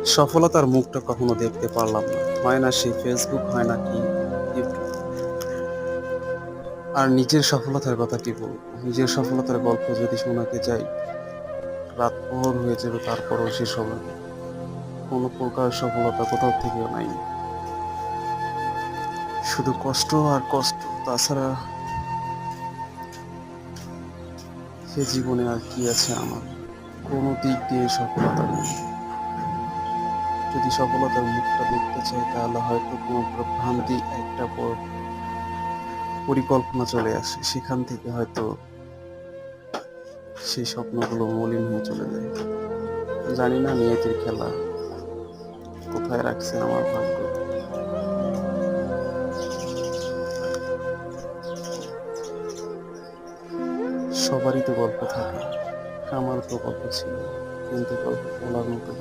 সফলতার মুখটা কখনো দেখতে পারলাম না। হয় না সেই ফেসবুক, হয় না কি ইউটিউব। আর নিজের সফলতার কথা কি বলবো? নিজের সফলতার গল্প যদি শোনাতে যাই, রাত প্রহর হয়ে যাবে, তারপরেও শেষ হবে না। কোনো প্রকার সফলতা কোথাও থেকেও নাই। শুধু কষ্ট আর কষ্ট। তাছাড়া সে জীবনে আর কি আছে আমার? কোনো দিক দিয়ে সফলতা নেই। যদি সফলতার মুখটা দেখতে চাই, তাহলে হয়তো কোনো ভ্রান্তি একটা পরিকল্পনা চলে আসে। সেখান থেকে হয়তো সেই স্বপ্নগুলো মলিন হয়ে চলে যায়। জানি না নিয়তির খেলা কোথায় রাখছে আমার ভাগ্য। সবারই তো গল্প থাকে, আমারও তো গল্প ছিল, কিন্তু গল্প বলার মতো